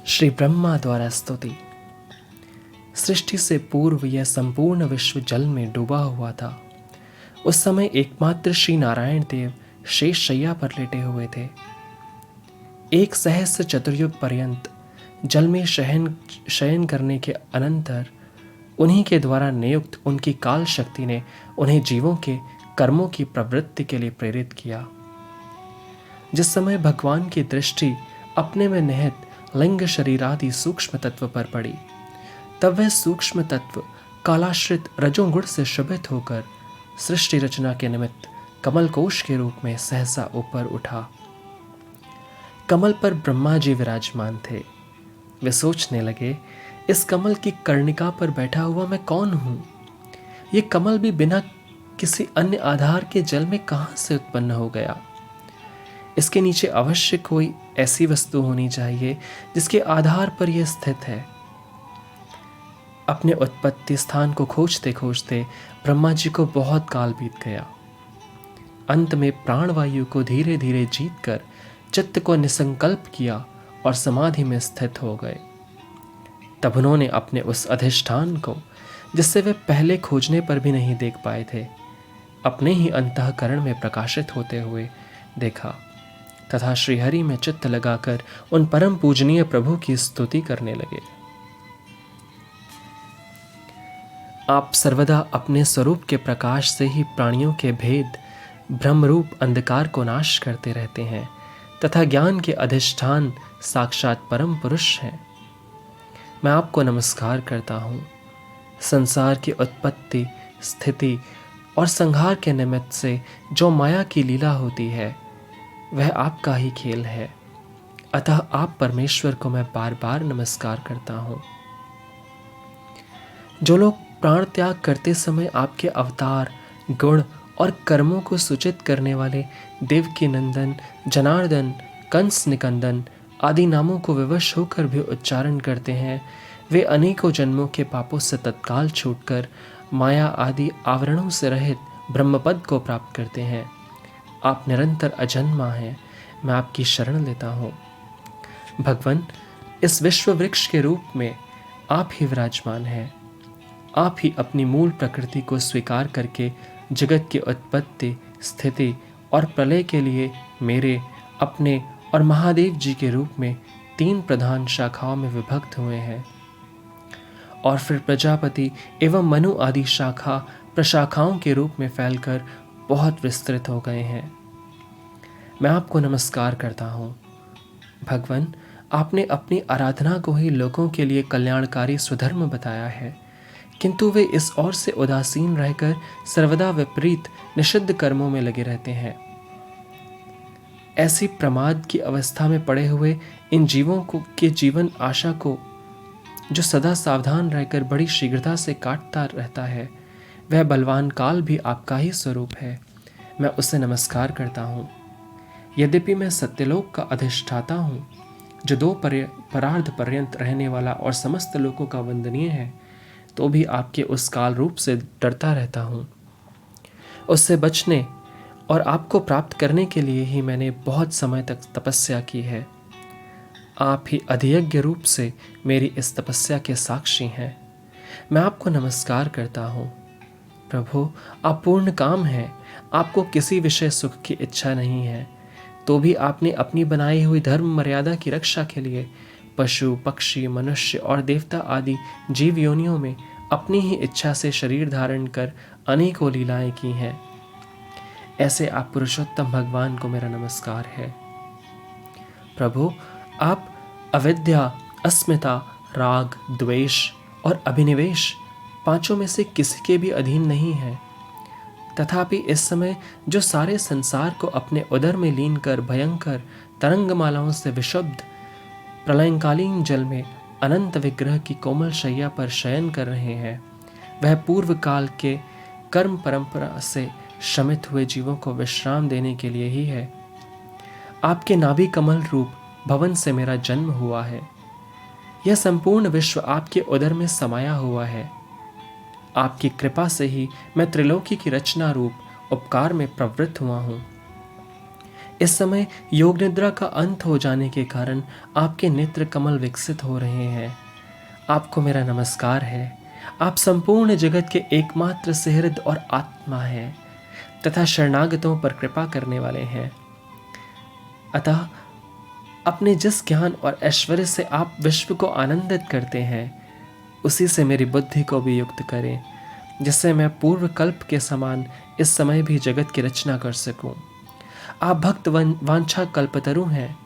श्री ब्रह्मा द्वारा स्तुति। सृष्टि से पूर्व यह संपूर्ण विश्व जल में डूबा हुआ था। उस समय एकमात्र श्री नारायण देव शेष शैया पर लेटे हुए थे। एक सहस्र चतुर्युग पर्यंत जल में शयन करने के अनंतर उन्हीं के द्वारा नियुक्त उनकी काल शक्ति ने उन्हें जीवों के कर्मों की प्रवृत्ति के लिए प्रेरित किया। जिस समय भगवान की दृष्टि अपने में निहित लिंग शरीर आदि सूक्ष्म तत्व पर पड़ी, तब वह सूक्ष्म तत्व कालाश्रित रजोगुण से शुभित होकर सृष्टि रचना के निमित्त कमल कोश के रूप में सहसा ऊपर उठा। कमल पर ब्रह्मा जी विराजमान थे। वे सोचने लगे, इस कमल की कर्णिका पर बैठा हुआ मैं कौन हूं? ये कमल भी बिना किसी अन्य आधार के जल में कहां से उत्पन्न हो गया? इसके नीचे अवश्य कोई ऐसी वस्तु होनी चाहिए जिसके आधार पर यह स्थित है। अपने उत्पत्ति स्थान को खोजते खोजते ब्रह्मा जी को बहुत काल बीत गया। अंत में प्राणवायु को धीरे धीरे जीतकर चित्त को निसंकल्प किया और समाधि में स्थित हो गए। तब उन्होंने अपने उस अधिष्ठान को, जिससे वे पहले खोजने पर भी नहीं देख पाए थे, अपने ही अंतःकरण में प्रकाशित होते हुए देखा तथा श्रीहरि में चित्त लगाकर उन परम पूजनीय प्रभु की स्तुति करने लगे। आप सर्वदा अपने स्वरूप के प्रकाश से ही प्राणियों के भेद ब्रह्मरूप अंधकार को नाश करते रहते हैं तथा ज्ञान के अधिष्ठान साक्षात परम पुरुष हैं। मैं आपको नमस्कार करता हूँ। संसार की उत्पत्ति, स्थिति और संहार के निमित्त से जो माया की लीला होती है, वह आपका ही खेल है। अतः आप परमेश्वर को मैं बार बार नमस्कार करता हूँ। जो लोग प्राण त्याग करते समय आपके अवतार, गुण और कर्मों को सूचित करने वाले देवकी नंदन, जनार्दन, कंस निकंदन आदि नामों को विवश होकर भी उच्चारण करते हैं, वे अनेकों जन्मों के पापों से तत्काल छूटकर माया आदि आवरणों से रहित ब्रह्मपद को प्राप्त करते हैं। आप निरंतर अजन्मा हैं। मैं आपकी शरण लेता हूँ। भगवान, इस विश्व वृक्ष के रूप में आप ही विराजमान हैं। आप ही अपनी मूल प्रकृति को स्वीकार करके जगत की उत्पत्ति, स्थिति और प्रलय के लिए मेरे, अपने और महादेव जी के रूप में 3 प्रधान शाखाओं में विभक्त हुए हैं और फिर प्रजापति एवं मनु आदि शाखा प्रशाखाओं के रूप में फैलकर बहुत विस्तृत हो गए हैं। मैं आपको नमस्कार करता हूँ। भगवान, आपने अपनी आराधना को ही लोगों के लिए कल्याणकारी स्वधर्म बताया है, किंतु वे इस ओर से उदासीन रहकर सर्वदा विपरीत निषिद्ध कर्मों में लगे रहते हैं। ऐसी प्रमाद की अवस्था में पड़े हुए इन जीवों को के जीवन आशा को जो सदा सावधान रहकर बड़ी शीघ्रता से काटता रहता है, वह बलवान काल भी आपका ही स्वरूप है। मैं उसे नमस्कार करता हूँ। यद्यपि मैं सत्यलोक का अधिष्ठाता हूँ, जो 2 परार्ध पर्यंत रहने वाला और समस्त लोकों का वंदनीय है, तो भी आपके उस काल रूप से डरता रहता हूँ। उससे बचने और आपको प्राप्त करने के लिए ही मैंने बहुत समय तक तपस्या की है। आप ही अधियज्ञ रूप से मेरी इस तपस्या के साक्षी हैं। मैं आपको नमस्कार करता हूँ। प्रभु, आप पूर्ण काम हैं। आपको किसी विषय सुख की इच्छा नहीं है, तो भी आपने अपनी बनाई हुई धर्म मर्यादा की रक्षा के लिए पशु, पक्षी, मनुष्य और देवता आदि जीव योनियों में अपनी ही इच्छा से शरीर धारण कर अनेकों लीलाएं की हैं। ऐसे आप पुरुषोत्तम भगवान को मेरा नमस्कार है। प्रभु, आप अविद्या, अस्मिता, राग, द्वेष और अभिनिवेश 5 में से किसी के भी अधीन नहीं हैं। तथापि इस समय जो सारे संसार को अपने उदर में लीन कर भयंकर तरंगमालाओं से विशुद्ध प्रलयकालीन जल में अनंत विग्रह की कोमल शैया पर शयन कर रहे हैं, वह पूर्व काल के कर्म परंपरा से शमित हुए जीवों को विश्राम देने के लिए ही है। आपके नाभि कमल रूप भवन से मेरा जन्म हुआ है। यह संपूर्ण विश्व आपके उदर में समाया हुआ है। आपकी कृपा से ही मैं त्रिलोकी की रचना रूप उपकार में प्रवृत्त हुआ हूँ। इस समय योग निद्रा का अंत हो जाने के कारण आपके नेत्र कमल विकसित हो रहे हैं। आपको मेरा नमस्कार है। आप संपूर्ण जगत के एकमात्र सुहृद और आत्मा हैं तथा शरणागतों पर कृपा करने वाले हैं। अतः अपने जिस ज्ञान और ऐश्वर्य से आप विश्व को आनंदित करते हैं, उसी से मेरी बुद्धि को भी युक्त करें, जिससे मैं पूर्व कल्प के समान इस समय भी जगत की रचना कर सकूं। आप भक्त वांछा कल्पतरु हैं।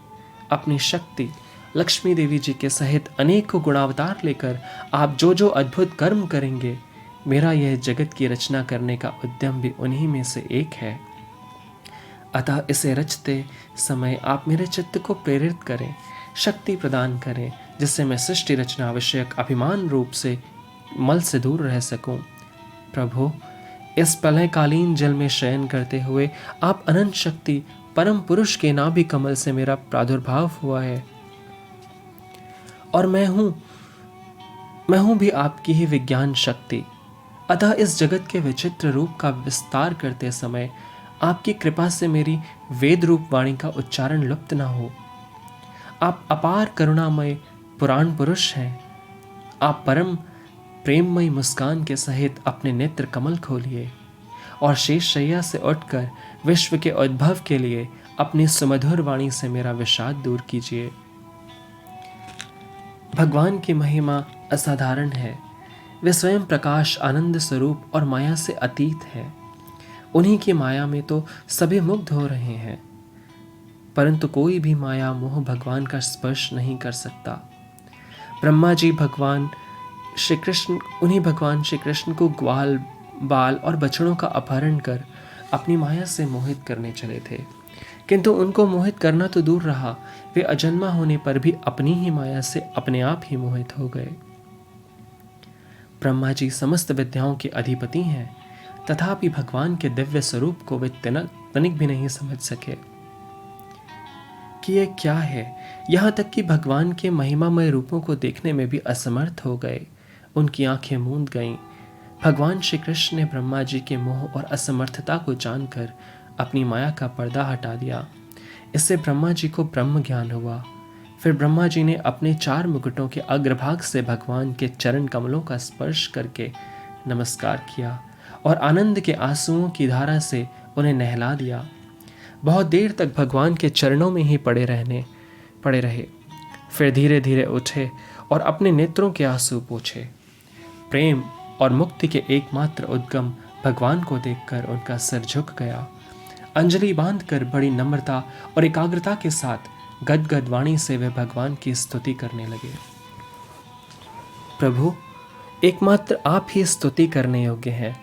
अपनी शक्ति लक्ष्मी देवी जी के सहित अनेकों गुणावतार लेकर आप जो जो अद्भुत कर्म करेंगे, मेरा यह जगत की रचना करने का उद्यम भी उन्हीं में से एक है। अतः इसे रचते समय आप मेरे चित्त को प्रेरित करें, शक्ति प्रदान करें, जिससे मैं सृष्टि रचना विषयक अभिमान रूप से मल से दूर रह सकूं। प्रभु, इस प्रलयकालीन जल में शयन करते हुए आप अनंत शक्ति परम पुरुष के नाभि कमल से मेरा प्रादुर्भाव हुआ है, और मैं हूं भी आपकी ही विज्ञान शक्ति। अतः इस जगत के विचित्र रूप का विस्तार करते समय आपकी कृपा से मेरी वेद रूप वाणी का उच्चारण लुप्त न हो। आप अपार करुणामय पुराण पुरुष हैं। आप परम प्रेममयी मुस्कान के सहित अपने नेत्र कमल खोलिए और शेष शैया से उठकर विश्व के उद्भव के लिए अपनी सुमधुर वाणी से मेरा विषाद दूर कीजिए। भगवान की महिमा असाधारण है। वे स्वयं प्रकाश, आनंद स्वरूप और माया से अतीत है। उन्हीं की माया में तो सभी मुग्ध हो रहे हैं, परंतु कोई भी माया मोह भगवान का स्पर्श नहीं कर सकता। ब्रह्मा जी भगवान श्री कृष्ण को ग्वाल, बाल और बछड़ों का अपहरण कर अपनी माया से मोहित करने चले थे, किंतु उनको मोहित करना तो दूर रहा, वे अजन्मा होने पर भी अपनी ही माया से अपने आप ही मोहित हो गए। ब्रह्मा जी समस्त विद्याओं के अधिपति हैं, तथापि भगवान के दिव्य स्वरूप को वे तनिक भी नहीं समझ सके कि ये क्या है। यहाँ तक कि भगवान के महिमामय रूपों को देखने में भी असमर्थ हो गए। उनकी आंखें मूंद गईं। भगवान श्री कृष्ण ने ब्रह्मा जी के मोह और असमर्थता को जानकर अपनी माया का पर्दा हटा दिया। इससे ब्रह्मा जी को ब्रह्म ज्ञान हुआ। फिर ब्रह्मा जी ने अपने 4 मुकुटों के अग्रभाग से भगवान के चरण कमलों का स्पर्श करके नमस्कार किया और आनंद के आंसुओं की धारा से उन्हें नहला दिया। बहुत देर तक भगवान के चरणों में ही पड़े रहे। फिर धीरे धीरे उठे और अपने नेत्रों के आंसू पोंछे। प्रेम और मुक्ति के एकमात्र उद्गम भगवान को देखकर उनका सिर झुक गया। अंजलि बांधकर बड़ी नम्रता और एकाग्रता के साथ गदगद वाणी से वे भगवान की स्तुति करने लगे। प्रभु, एकमात्र आप ही स्तुति करने योग्य हैं।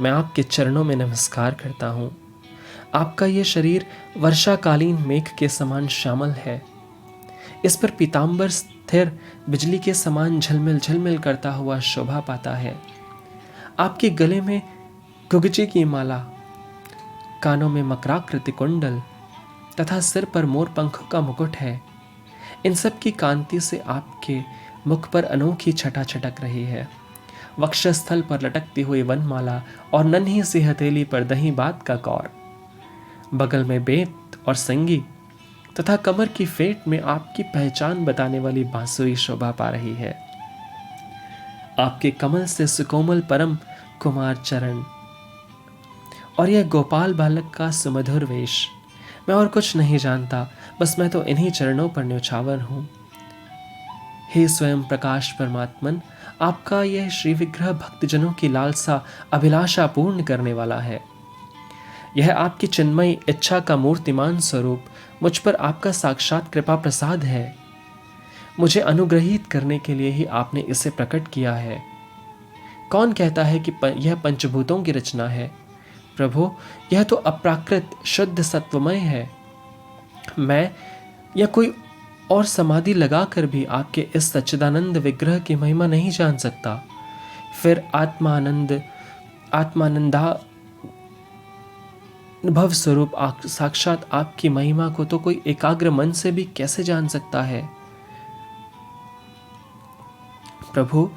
मैं आपके चरणों में नमस्कार करता हूँ। आपका ये शरीर वर्षाकालीन मेघ के समान श्यामल है। इस पर पीताम्बर स्थिर बिजली के समान झलमिल झलमिल करता हुआ शोभा पाता है। आपके गले में गुगजे की माला, कानों में मकराकृति कुंडल तथा सिर पर मोर पंखों का मुकुट है। इन सब की कांति से आपके मुख पर अनोखी छटा छटक रही है। वक्षस्थल पर लटकती हुई वनमाला और नन्ही सी हथेली पर दही बात का कौर, बगल में बेत और संगी तथा कमर की फेंट में आपकी पहचान बताने वाली बांसुरी शोभा पा रही है। आपके कमल से सुकोमल परम कुमार चरण और यह गोपाल बालक का सुमधुर वेश। मैं और कुछ नहीं जानता, बस मैं तो इन्हीं चरणों पर न्योछावर हूं। हे स्वयं प्रकाश परमात्मन, आपका यह श्री विग्रह भक्तजनों की लालसा अभिलाषा पूर्ण करने वाला है। यह आपकी चिन्मयी इच्छा का मूर्तिमान स्वरूप मुझ पर आपका साक्षात कृपा प्रसाद है। मुझे अनुग्रहित करने के लिए ही आपने इसे प्रकट किया है। कौन कहता है कि यह पंचभूतों की रचना है? प्रभु, यह तो अप्राकृत शुद्ध सत्वमय है। मैं या कोई और समाधि लगाकर भी आपके इस सच्चिदानंद विग्रह की महिमा नहीं जान सकता। फिर आत्मानंदानुभव स्वरूप साक्षात आपकी महिमा को तो कोई एकाग्र मन से भी कैसे जान सकता है? प्रभु,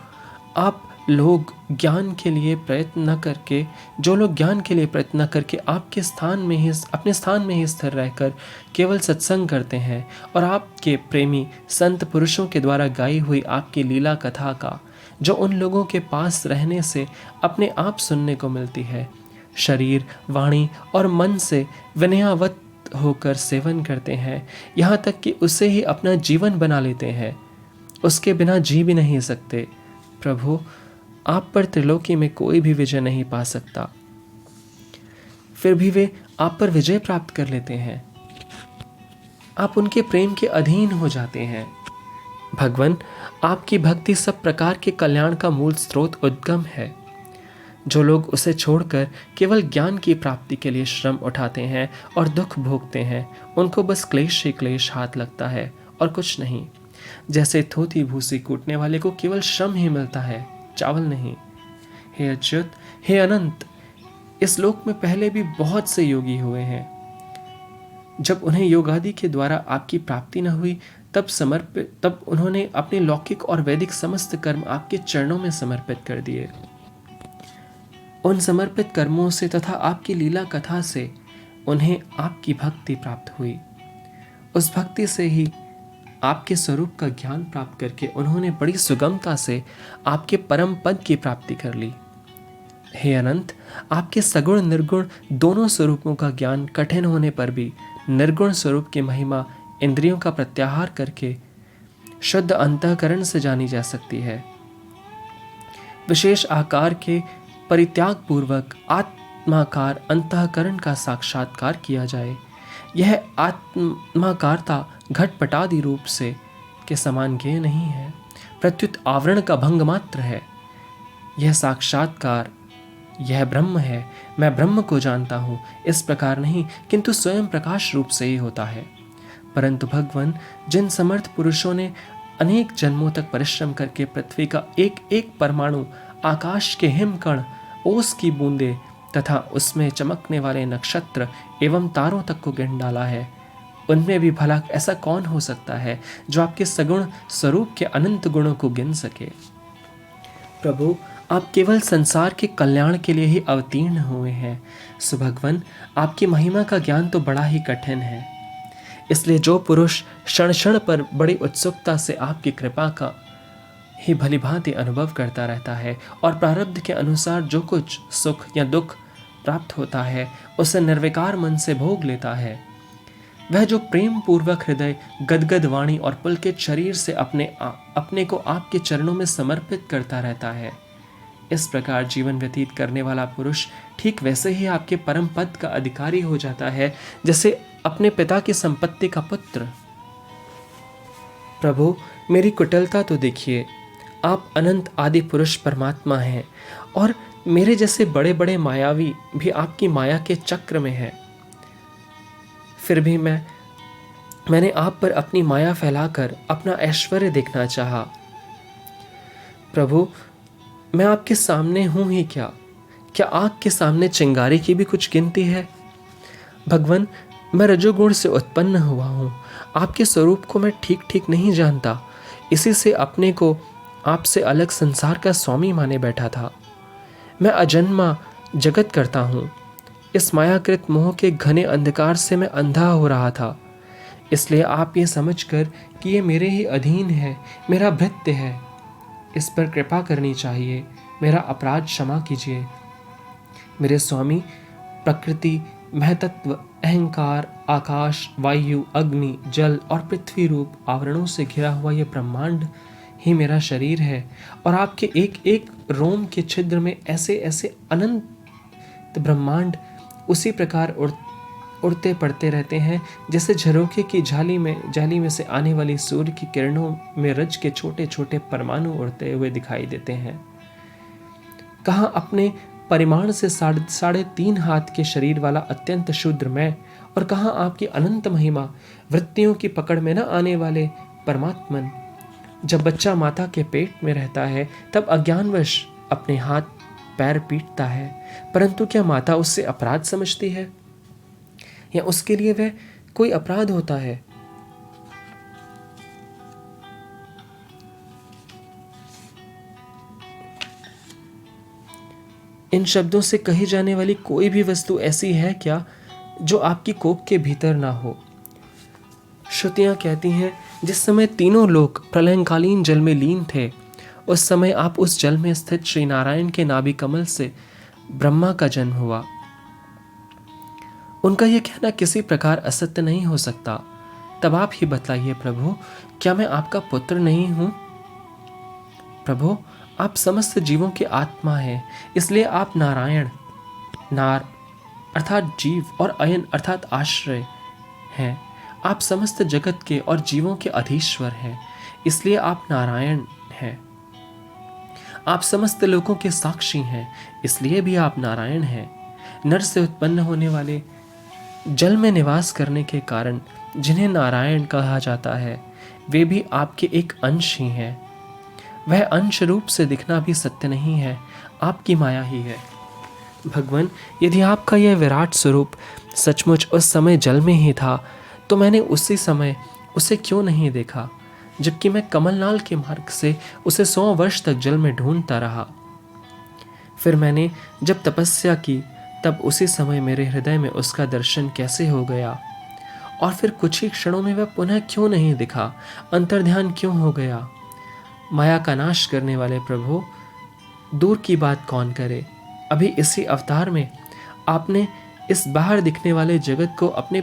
आप लोग ज्ञान के लिए प्रयत्न न करके जो लोग ज्ञान के लिए प्रयत्न न करके आपके स्थान में ही अपने स्थान में ही स्थिर रहकर केवल सत्संग करते हैं और आपके प्रेमी संत पुरुषों के द्वारा गाई हुई आपकी लीला कथा का जो उन लोगों के पास रहने से अपने आप सुनने को मिलती है, शरीर, वाणी और मन से विनयावत होकर सेवन करते हैं, यहाँ तक कि उसे ही अपना जीवन बना लेते हैं, उसके बिना जी भी नहीं सकते। प्रभु, आप पर त्रिलोकी में कोई भी विजय नहीं पा सकता, फिर भी वे आप पर विजय प्राप्त कर लेते हैं। आप उनके प्रेम के अधीन हो जाते हैं। भगवान, आपकी भक्ति सब प्रकार के कल्याण का मूल स्रोत उद्गम है। जो लोग उसे छोड़कर केवल ज्ञान की प्राप्ति के लिए श्रम उठाते हैं और दुख भोगते हैं, उनको बस क्लेश ही क्लेश हाथ लगता है और कुछ नहीं। जैसे थोथी भूसी कूटने वाले को केवल श्रम ही मिलता है, चावल नहीं। हे अच्युत, हे अनंत, इस लोक में पहले भी बहुत से योगी हुए हैं। जब उन्हें योगादि के द्वारा आपकी प्राप्ति न हुई तब उन्होंने अपने लौकिक और वैदिक समस्त कर्म आपके चरणों में समर्पित कर दिए। उन समर्पित कर्मों से तथा आपकी लीला कथा से उन्हें आपकी भक्ति प्राप्त हुई। उस भक्ति से ही आपके स्वरूप का ज्ञान प्राप्त करके उन्होंने बड़ी सुगमता से आपके परम पद की प्राप्ति कर ली। हे अनंत, आपके सगुण निर्गुण दोनों स्वरूपों का ज्ञान कठिन होने पर भी निर्गुण स्वरूप की महिमा इंद्रियों का प्रत्याहार करके शुद्ध अंतःकरण से जानी जा सकती है। विशेष आकार के परित्याग पूर्वक आत्माकार अंतःकरण का साक्षात्कार किया जाए, यह आत्माकारता घटपटादि रूप से के समान ज्ञेय नहीं है, प्रत्युत आवरण का भंग मात्र है। यह साक्षात्कार, यह ब्रह्म है, मैं ब्रह्म को जानता हूँ, इस प्रकार नहीं किंतु स्वयं प्रकाश रूप से ही होता है। परंतु भगवान, जिन समर्थ पुरुषों ने अनेक जन्मों तक परिश्रम करके पृथ्वी का एक एक परमाणु, आकाश के हिमकण, ओस की बूंदे तथा उसमें चमकने वाले नक्षत्र एवं तारों तक को गिन डाला है, उनमें भी भला ऐसा कौन हो सकता है जो आपके सगुण स्वरूप के अनंत गुणों को गिन सके। प्रभु, आप केवल संसार के कल्याण के लिए ही अवतीर्ण हुए हैं। सो भगवान, आपकी महिमा का ज्ञान तो बड़ा ही कठिन है। इसलिए जो पुरुष क्षण क्षण पर बड़ी उत्सुकता से आपकी कृपा का ही भलीभांति अनुभव करता रहता है और प्रारब्ध के अनुसार जो कुछ सुख या दुख प्राप्त होता है उसे निर्विकार मन से भोग लेता है, वह जो प्रेम पूर्वक हृदय, गदगद वाणी और पुलकित शरीर से अपने को आपके चरणों में समर्पित करता रहता है, इस प्रकार जीवन व्यतीत करने वाला पुरुष ठीक वैसे ही आपके परम पद का अधिकारी हो जाता है जैसे अपने पिता की संपत्ति का पुत्र। प्रभु, मेरी कुटिलता तो देखिए, आप अनंत आदि पुरुष परमात्मा हैं और मेरे जैसे बड़े बड़े मायावी भी आपकी माया के चक्र में हैं। फिर भी मैंने आप पर अपनी माया फैलाकर अपना ऐश्वर्य देखना चाहा। प्रभु, मैं आपके सामने हूं ही क्या आग के सामने चिंगारी की भी कुछ गिनती है। भगवान, मैं रजोगुण से उत्पन्न हुआ हूँ, आपके स्वरूप को मैं ठीक ठीक नहीं जानता, इसी से अपने को आपसे अलग संसार का स्वामी माने बैठा था। मैं अजन्मा जगत करता हूँ, इस मायाकृत मोह के घने अंधकार से मैं अंधा हो रहा था, इसलिए आप ये समझकर कि ये मेरे ही अधीन है, मेरा भृत्य है, इस पर कृपा करनी चाहिए, मेरा अपराध क्षमा कीजिए। मेरे स्वामी, प्रकृति, महतत्व, अहंकार, आकाश, वायु, अग्नि, जल और पृथ्वी रूप आवरणों से घिरा हुआ यह ब्रह्मांड ही मेरा शरीर है और आपके एक एक रोम के छिद्र में ऐसे ऐसे अनंत ब्रह्मांड उसी प्रकार उड़ते पड़ते रहते हैं जैसे झरोखे की जाली में से आने वाली सूर्य की किरणों में रज के छोटे छोटे परमाणु उड़ते हुए दिखाई देते हैं। कहाँ अपने परिमाण से 3.5 हाथ के शरीर वाला अत्यंत शूद्र मैं, और कहाँ आपकी अनंत महिमा वृत्तियों की पकड़ में न आने वाले परमात्मन। जब बच्चा माता के पेट में रहता है तब अज्ञानवश अपने हाथ पैर पीटता है, परंतु क्या माता उससे अपराध समझती है या उसके लिए वह कोई अपराध होता है? इन शब्दों से कही जाने वाली कोई भी वस्तु ऐसी है क्या जो आपकी कोख के भीतर ना हो? श्रुतियाँ कहती हैं, जिस समय तीनों लोग प्रलयकालीन जल में लीन थे, उस समय आप उस जल में स्थित श्री नारायण के नाभि कमल से ब्रह्मा का जन्म हुआ। उनका यह कहना किसी प्रकार असत्य नहीं हो सकता। तब आप ही बतलाइए प्रभु, क्या मैं आपका पुत्र नहीं हूं? प्रभु, आप समस्त जीवों के आत्मा हैं, इसलिए आप नारायण, नार अर्थात जीव और अयन अर्थात आश्रय हैं। आप समस्त जगत के और जीवों के अधीश्वर हैं, इसलिए आप नारायण हैं। आप समस्त लोगों के साक्षी हैं, इसलिए भी आप नारायण हैं। नर से उत्पन्न होने वाले जल में निवास करने के कारण जिन्हें नारायण कहा जाता है, वे भी आपके एक अंश ही हैं। वह अंश रूप से दिखना भी सत्य नहीं है, आपकी माया ही है। भगवान, यदि आपका यह विराट स्वरूप सचमुच उस समय जल में ही था, तो मैंने उसी समय उसे क्यों नहीं देखा, जबकि मैं कमलनाल के मार्ग से उसे 100 वर्ष तक जल में ढूंढता रहा। फिर मैंने जब तपस्या की, तब उसी समय मेरे हृदय में उसका दर्शन कैसे हो गया, और फिर कुछ ही क्षणों में वह पुनः क्यों नहीं दिखा, अंतर्ध्यान क्यों हो गया। माया का नाश करने वाले प्रभु, दूर की बात कौन करे, अभी इसी अवतार में आपने इस बाहर दिखने वाले जगत को अपने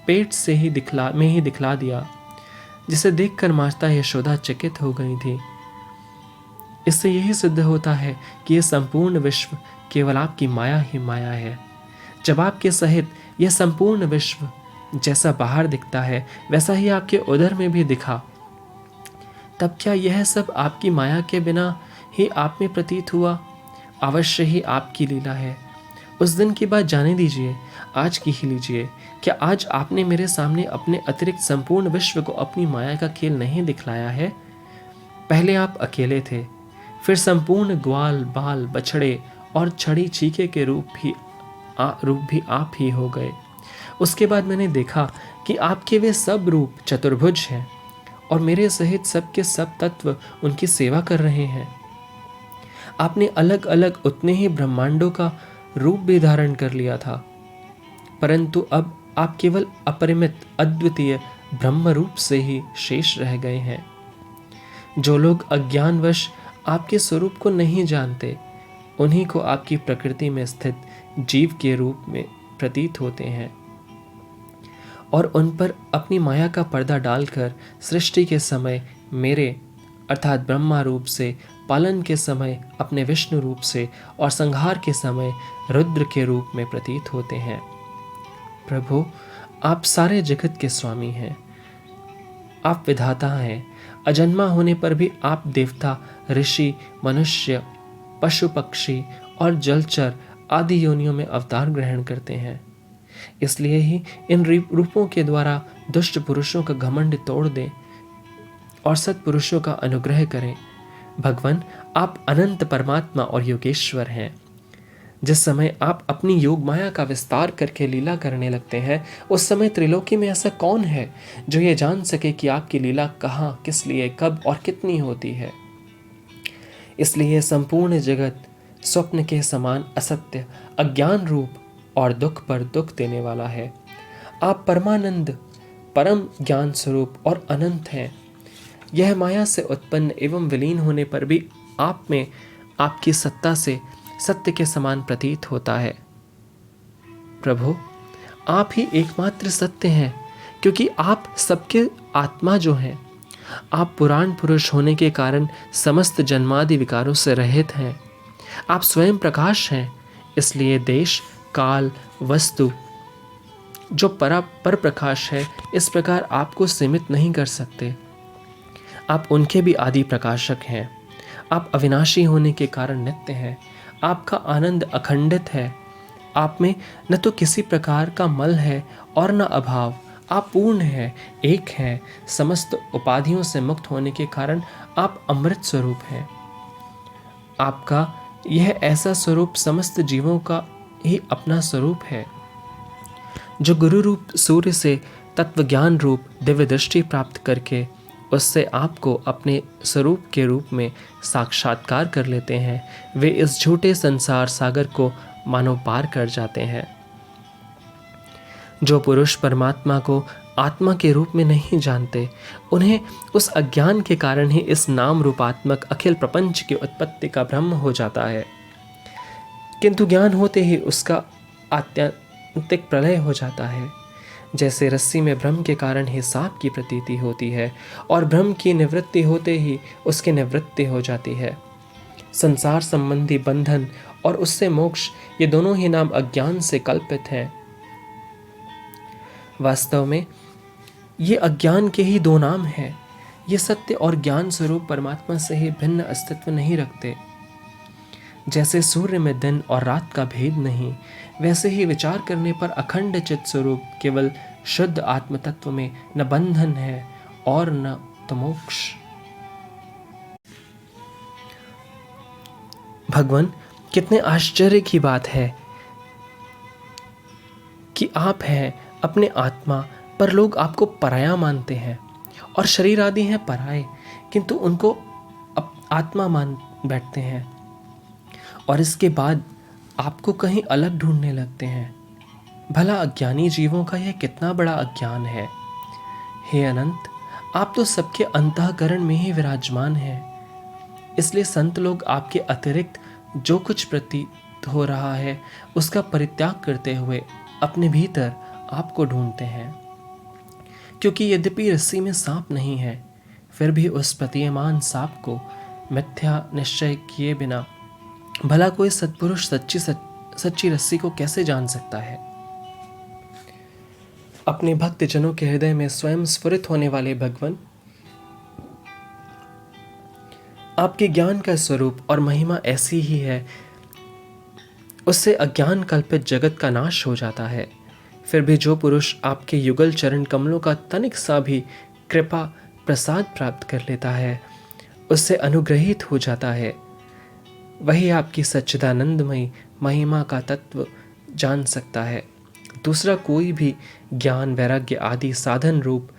पेट से ही दिखला दिया, जिसे देखकर माता यशोदा चकित हो गई थी। इससे यही सिद्ध होता है कि यह संपूर्ण विश्व केवल आपकी माया ही माया है। जब आपके सहित यह संपूर्ण विश्व जैसा बाहर दिखता है, वैसा ही आपके उदर में भी दिखा, तब क्या यह सब आपकी माया के बिना ही आप में प्रतीत हुआ? अवश्य ही आपकी लीला है। उस दिन की बात जाने दीजिए, आज की ही लीजिए। क्या आज आपने मेरे सामने अपने अतिरिक्त संपूर्ण विश्व को अपनी माया का खेल नहीं दिखलाया है? पहले आप अकेले थे, फिर संपूर्ण ग्वाल, बाल, बछड़े और छड़ी चीके के रूप भी आप ही हो गए। उसके बाद मैंने देखा कि आपके वे सब रूप चतुर्भुज हैं और मेरे सहित सबके सब तत्व उनकी सेवा कर रहे हैं। आपने अलग अलग उतने ही ब्रह्मांडों का रूप भी धारण कर लिया था, परंतु अब आप केवल अपरिमित अद्वितीय ब्रह्म रूप से ही शेष रह गए हैं। जो लोग अज्ञानवश आपके स्वरूप को नहीं जानते, उन्हीं को आपकी प्रकृति में स्थित जीव के रूप में प्रतीत होते हैं और उन पर अपनी माया का पर्दा डालकर सृष्टि के समय मेरे अर्थात ब्रह्मा रूप से, पालन के समय अपने विष्णु रूप से और संहार के समय रुद्र के रूप में प्रतीत होते हैं। प्रभु, आप सारे जगत के स्वामी हैं, आप विधाता हैं। अजन्मा होने पर भी आप देवता, ऋषि, मनुष्य, पशु, पक्षी और जलचर आदि योनियों में अवतार ग्रहण करते हैं। इसलिए ही इन रूपों के द्वारा दुष्ट पुरुषों का घमंड तोड़ दें और सत्पुरुषों का अनुग्रह करें। भगवान, आप अनंत परमात्मा और योगेश्वर हैं। जिस समय आप अपनी योग माया का विस्तार करके लीला करने लगते हैं, उस समय त्रिलोकी में ऐसा कौन है जो ये जान सके कि आपकी लीला कहाँ, किस लिए, कब और कितनी होती है। इसलिए संपूर्ण जगत स्वप्न के समान असत्य, अज्ञान रूप और दुख पर दुख देने वाला है। आप परमानंद, परम ज्ञान स्वरूप और अनंत हैं। यह माया से उत्पन्न एवं विलीन होने पर भी आप में आपकी सत्ता से सत्य के समान प्रतीत होता है। प्रभु, आप ही एकमात्र सत्य हैं, क्योंकि आप सबके आत्मा जो हैं। आप पुराण पुरुष होने के कारण समस्त जन्मादि विकारों से रहित हैं। आप स्वयं प्रकाश हैं, इसलिए देश, काल, वस्तु जो पर प्रकाश है, इस प्रकार आपको सीमित नहीं कर सकते। आप उनके भी आदि प्रकाशक हैं। आप अविनाशी होने के कारण नित्य हैं। आपका आनंद अखंडित है। आप में न तो किसी प्रकार का मल है और न अभाव। आप पूर्ण हैं, एक हैं। समस्त उपाधियों से मुक्त होने के कारण आप अमृत स्वरूप हैं। आपका यह ऐसा स्वरूप समस्त जीवों का ही अपना स्वरूप है। जो गुरु रूप सूर्य से तत्वज्ञान रूप दिव्य दृष्टि प्राप्त करके उससे आपको अपने स्वरूप के रूप में साक्षात्कार कर लेते हैं, वे इस झूठे संसार सागर को मानो पार कर जाते हैं। जो पुरुष परमात्मा को आत्मा के रूप में नहीं जानते, उन्हें उस अज्ञान के कारण ही इस नाम रूपात्मक अखिल प्रपंच की उत्पत्ति का भ्रम हो जाता है। किंतु ज्ञान होते ही उसका आत्यंतिक प्रलय हो जाता है। जैसे रस्सी में भ्रम के कारण ही सांप की प्रतीति होती है और भ्रम की निवृत्ति होते ही उसकी निवृत्ति हो जाती है। संसार संबंधी बंधन और उससे मोक्ष, ये दोनों ही नाम अज्ञान से कल्पित हैं। वास्तव में ये अज्ञान के ही दो नाम हैं। ये सत्य और ज्ञान स्वरूप परमात्मा से ही भिन्न अस्तित्व नहीं रखते। जैसे सूर्य में दिन और रात का भेद नहीं, वैसे ही विचार करने पर अखंड चित्त स्वरूप केवल शुद्ध आत्म तत्व में न बंधन है और न तो मोक्ष। भगवान, कितने आश्चर्य की बात है कि आप हैं अपने आत्मा, पर लोग आपको पराया मानते हैं और शरीर आदि हैं पराए, किंतु उनको आत्मा मान बैठते हैं और इसके बाद आपको कहीं अलग ढूंढने लगते हैं। भला अज्ञानी जीवों का यह कितना बड़ा अज्ञान है। हे अनंत, आप तो सबके अंतःकरण में ही विराजमान हैं। इसलिए संत लोग आपके अतिरिक्त जो कुछ प्रतीत हो रहा है उसका परित्याग करते हुए अपने भीतर आपको ढूंढते हैं। क्योंकि यद्यपि रस्सी में सांप नहीं है, फिर भी उस प्रतीयमान सांप को मिथ्या निश्चय किए बिना भला कोई सत्पुरुष सच्ची रस्सी को कैसे जान सकता है। अपने भक्त जनों के हृदय में स्वयं स्फुरित होने वाले भगवान, आपके ज्ञान का स्वरूप और महिमा ऐसी ही है, उससे अज्ञान कल्पित जगत का नाश हो जाता है। फिर भी जो पुरुष आपके युगल चरण कमलों का तनिक सा भी कृपा प्रसाद प्राप्त कर लेता है, उससे अनुग्रहित हो जाता है, वही आपकी सच्चिदानंदमयी महिमा का तत्व जान सकता है। दूसरा कोई भी ज्ञान वैराग्य आदि साधन रूप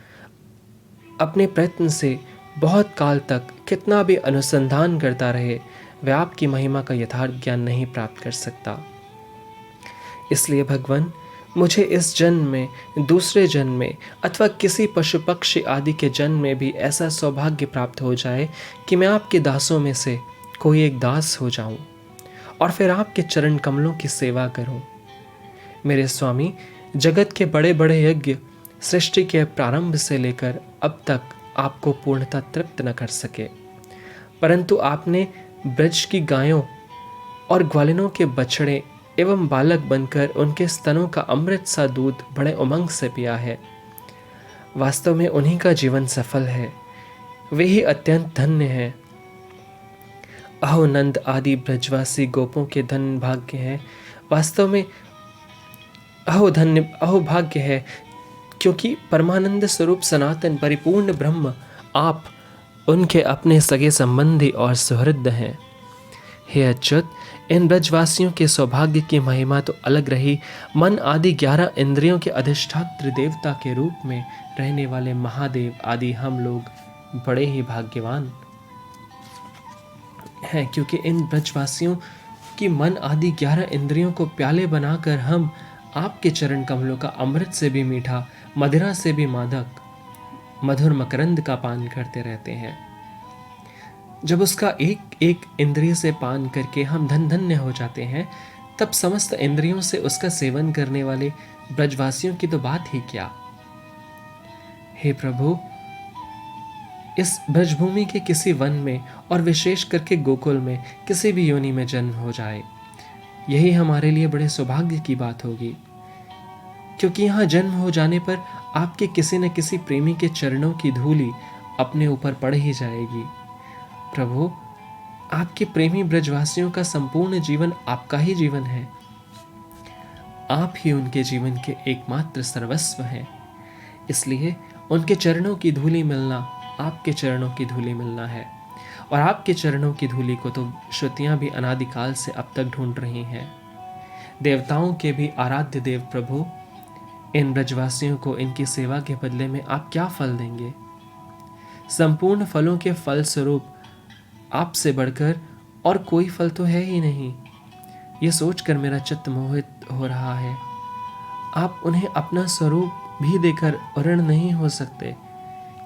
अपने प्रयत्न से बहुत काल तक कितना भी अनुसंधान करता रहे, वह आपकी महिमा का यथार्थ ज्ञान नहीं प्राप्त कर सकता। इसलिए भगवान, मुझे इस जन्म में, दूसरे जन्म में अथवा किसी पशु पक्षी आदि के जन्म में भी ऐसा सौभाग्य प्राप्त हो जाए कि मैं आपके दासों में से कोई एक दास हो जाऊं और फिर आपके चरण कमलों की सेवा करूं। मेरे स्वामी, जगत के बड़े बड़े यज्ञ सृष्टि के प्रारंभ से लेकर अब तक आपको पूर्णतः तृप्त न कर सके, परंतु आपने ब्रज की गायों और ग्वालिनों के बछड़े एवं बालक बनकर उनके स्तनों का अमृत सा दूध बड़े उमंग से पिया है। वास्तव में उन्हीं का जीवन सफल है, वे ही अत्यंत धन्य हैं। अहो नंद आदि ब्रजवासी गोपों के धन भाग्य हैं। वास्तव में अहो भाग्य है, क्योंकि परमानंद स्वरूप सनातन परिपूर्ण ब्रह्म आप उनके अपने सगे संबंधी और सुहृद हैं। हे अच्युत, इन ब्रजवासियों के सौभाग्य की महिमा तो अलग रही। मन आदि 11 इंद्रियों के अधिष्ठात्र देवता के रूप में रहने वाले महादेव आदि हम लोग बड़े ही भाग्यवान हैं, क्योंकि इन ब्रजवासियों की मन आदि 11 इंद्रियों को प्याले बनाकर हम आपके चरण कमलों का अमृत से भी मीठा, मदिरा से भी मादक मधुर मकरंद का पान करते रहते हैं। जब उसका एक एक इंद्रिय से पान करके हम धन धन्य हो जाते हैं, तब समस्त इंद्रियों से उसका सेवन करने वाले ब्रजवासियों की तो बात ही क्या। हे प्रभु, इस ब्रजभूमि के किसी वन में और विशेष करके गोकुल में किसी भी योनि में जन्म हो जाए, यही हमारे लिए बड़े सौभाग्य की बात होगी, क्योंकि यहाँ जन्म हो जाने पर आपके किसी न किसी प्रेमी के चरणों की धूली अपने ऊपर पड़ ही जाएगी। प्रभु, आपके प्रेमी ब्रजवासियों का संपूर्ण जीवन आपका ही जीवन है। आप ही उनके जीवन के एकमात्र सर्वस्व हैं। इसलिए उनके चरणों की धूली मिलना आपके चरणों की धूली मिलना है, और आपके चरणों की धूली को तो श्रुतियां भी अनादिकाल से अब तक ढूंढ रही हैं। देवताओं के भी आराध्य देव प्रभु, इन ब्रजवासियों को इनकी सेवा के बदले में आप क्या फल देंगे। संपूर्ण फलों के फल स्वरूप आपसे बढ़कर और कोई फल तो है ही नहीं। ये सोचकर मेरा चित्त मोहित हो रहा है। आप उन्हें अपना स्वरूप भी देकर ऋण नहीं हो सकते,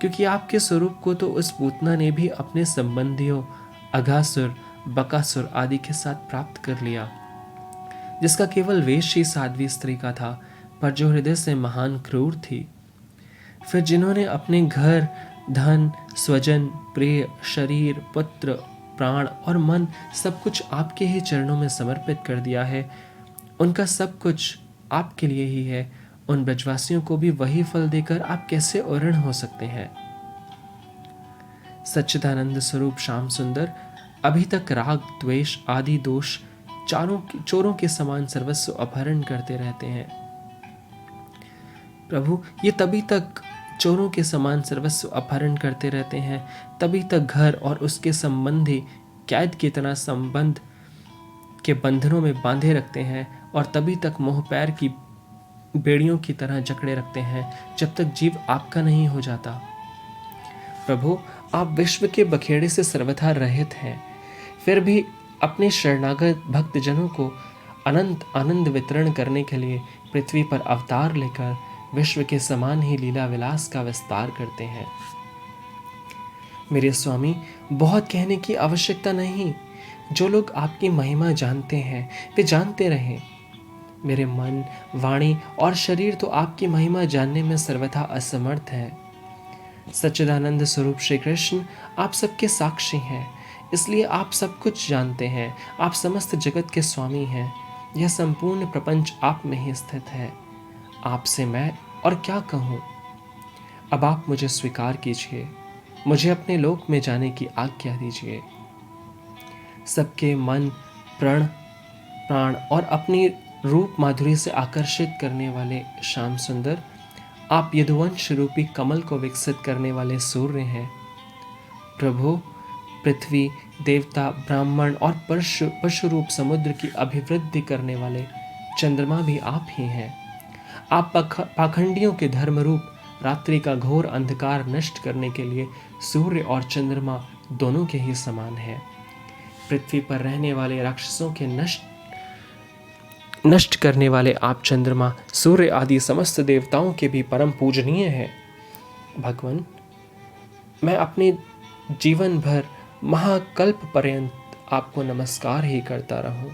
क्योंकि आपके स्वरूप को तो उस पूतना ने भी अपने संबंधियों अघासुर, बकासुर आदि के साथ प्राप्त कर लिया, जिसका केवल वेश ही साध्वी स्त्री का था, पर जो हृदय से महान क्रूर थी। फिर जिन्होंने अपने घर, धन, स्वजन, प्रिय, शरीर, पुत्र, प्राण और मन सब कुछ आपके ही चरणों में समर्पित कर दिया है, उनका सब कुछ आपके लिए ही है। उन ब्रजवासियों को भी वही फल देकर आप कैसे अऋण हो सकते हैं? सच्चिदानंद स्वरूप श्याम सुंदर अभी तक राग, द्वेष आदि दोष चोरों के समान सर्वस्व अपहरण करते रहते हैं। प्रभु, ये तभी तक चोरों के समान सर्वस्व अपहरण करते रहते हैं, तभी तक घर और उसके संबंधी कैद की तरह संबंध के बंधनों में बांधे रखते हैं, और तभी तक मोह पैर की बेड़ियों की तरह जकड़े रखते हैं, जब तक जीव आपका नहीं हो जाता। प्रभु, आप विश्व के बखेड़े से सर्वथा रहित हैं, फिर भी अपने शरणागत भक्तजनों को अनंत आनंद वितरण करने के लिए पृथ्वी पर अवतार लेकर विश्व के समान ही लीला विलास का विस्तार करते हैं। मेरे स्वामी, बहुत कहने की आवश्यकता नहीं। जो लोग आपकी महिमा जानते हैं वे जानते रहें। मेरे मन, वाणी और शरीर तो आपकी महिमा जानने में सर्वथा असमर्थ है। सच्चिदानंद स्वरूप श्री कृष्ण आप सबके साक्षी हैं, इसलिए आप सब कुछ जानते हैं। आप समस्त जगत के स्वामी हैं। यह संपूर्ण प्रपंच आप में ही स्थित है। आपसे मैं और क्या कहूँ? अब आप मुझे स्वीकार कीजिए, मुझे अपने लोक में जाने की आज्ञा दीजिए। सबके मन, प्राण और अपनी रूप माधुरी से आकर्षित करने वाले श्याम सुंदर, आप यदुवंश रूपी कमल को विकसित करने वाले सूर्य हैं। प्रभु, पृथ्वी, देवता, ब्राह्मण और पशु रूप समुद्र की अभिवृद्धि करने वाले चंद्रमा भी आप ही हैं। आप पाखंडियों के धर्म रूप रात्रि का घोर अंधकार नष्ट करने के लिए सूर्य और चंद्रमा दोनों के ही समान है। पृथ्वी पर रहने वाले राक्षसों के नष्ट करने वाले आप चंद्रमा, सूर्य आदि समस्त देवताओं के भी परम पूजनीय हैं। भगवान, मैं अपने जीवन भर महाकल्प पर्यंत आपको नमस्कार ही करता रहूं।